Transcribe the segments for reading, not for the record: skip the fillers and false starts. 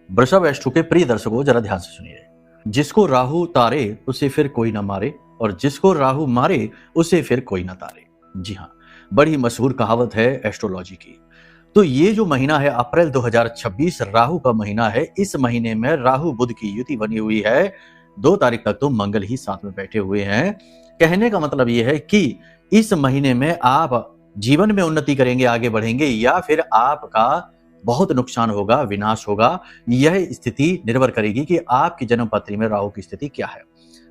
वृषभ एस्ट्रो के प्रिय दर्शकों, जरा ध्यान से सुनिए। जिसको राहु तारे उसे फिर कोई ना मारे, और जिसको राहु मारे उसे फिर कोई ना तारे। जी हाँ, बड़ी मशहूर कहावत है एस्ट्रोलॉजी की। तो ये जो महीना है अप्रैल 2026 राहु का महीना है। इस महीने में राहु बुध की युति बनी हुई है। 2 तारीख तक तो मंगल ही साथ में बैठे हुए हैं। कहने का मतलब ये है कि इस महीने में आप जीवन में उन्नति करेंगे, आगे बढ़ेंगे, या फिर आपका बहुत नुकसान होगा, विनाश होगा। यह स्थिति निर्भर करेगी कि आपकी जन्म पत्री में राहु की स्थिति क्या है।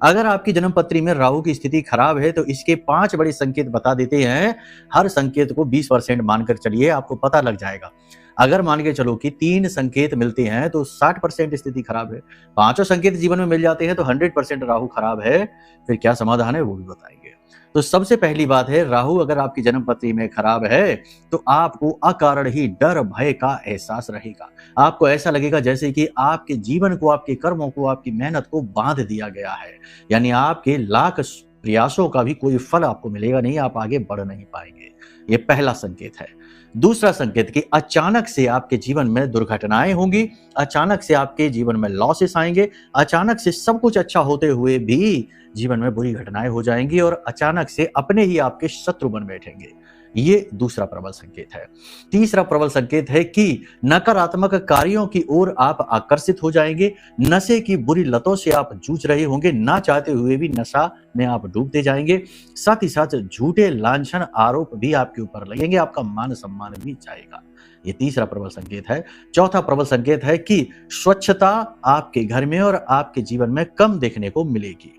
अगर आपकी जन्म पत्री में राहु की स्थिति खराब है तो इसके 5 बड़े संकेत बता देते हैं। हर संकेत को 20% मानकर चलिए, आपको पता लग जाएगा। अगर मान के चलो कि 3 संकेत मिलते हैं तो 60% स्थिति खराब है। 5 संकेत जीवन में मिल जाते हैं तो 100% राहु खराब है। फिर क्या समाधान है वो भी बताएंगे। तो सबसे पहली बात है, राहु अगर आपकी जन्म पत्री में खराब है तो आपको अकारण ही डर भय का एहसास रहेगा। आपको ऐसा लगेगा जैसे कि आपके जीवन को, आपके कर्मों को, आपकी मेहनत को बांध दिया गया है। यानी आपके लाख प्रयासों का भी कोई फल आपको मिलेगा नहीं, आप आगे बढ़ नहीं पाएंगे। ये पहला संकेत है। दूसरा संकेत कि अचानक से आपके जीवन में दुर्घटनाएं होंगी, अचानक से आपके जीवन में लॉसेस आएंगे, अचानक से सब कुछ अच्छा होते हुए भी जीवन में बुरी घटनाएं हो जाएंगी, और अचानक से अपने ही आपके शत्रु बन बैठेंगे। ये दूसरा प्रबल संकेत है। तीसरा प्रबल संकेत है कि नकारात्मक कार्यों की ओर आप आकर्षित हो जाएंगे। नशे की बुरी लतों से आप जूझ रहे होंगे, ना चाहते हुए भी नशा में आप डूबते जाएंगे। साथ ही साथ झूठे लांछन आरोप भी आपके ऊपर लगेंगे, आपका मान सम्मान भी जाएगा। ये तीसरा प्रबल संकेत है। चौथा प्रबल संकेत है कि स्वच्छता आपके घर में और आपके जीवन में कम देखने को मिलेगी।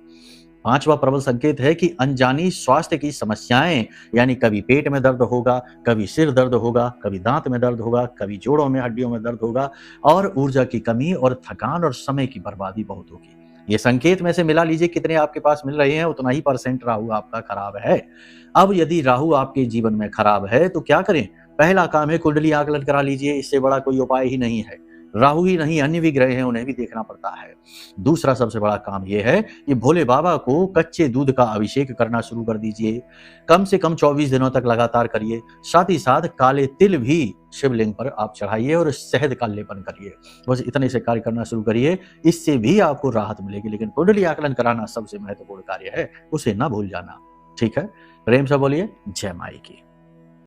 पांचवा प्रबल संकेत है कि अनजानी स्वास्थ्य की समस्याएं, यानी कभी पेट में दर्द होगा, कभी सिर दर्द होगा, कभी दांत में दर्द होगा, कभी जोड़ों में, हड्डियों में दर्द होगा, और ऊर्जा की कमी और थकान और समय की बर्बादी बहुत होगी। ये संकेत में से मिला लीजिए कितने आपके पास मिल रहे हैं, उतना ही % राहु आपका खराब है। अब यदि राहु आपके जीवन में खराब है तो क्या करें? पहला काम है कुंडली आकलन करा लीजिए, इससे बड़ा कोई उपाय ही नहीं है। राहु ही नहीं, अन्य भी ग्रह हैं, उन्हें भी देखना पड़ता है। दूसरा सबसे बड़ा काम यह है कि भोले बाबा को कच्चे दूध का अभिषेक करना शुरू कर दीजिए। कम से कम 24 दिनों तक लगातार करिए। साथ ही साथ काले तिल भी शिवलिंग पर आप चढ़ाइए और शहद का लेपन करिए। बस इतने से कार्य करना शुरू करिए, इससे भी आपको राहत मिलेगी। लेकिन कुंडली आकलन कराना सबसे महत्वपूर्ण कार्य है, उसे ना भूल जाना। ठीक है, प्रेम से बोलिए जय माई की।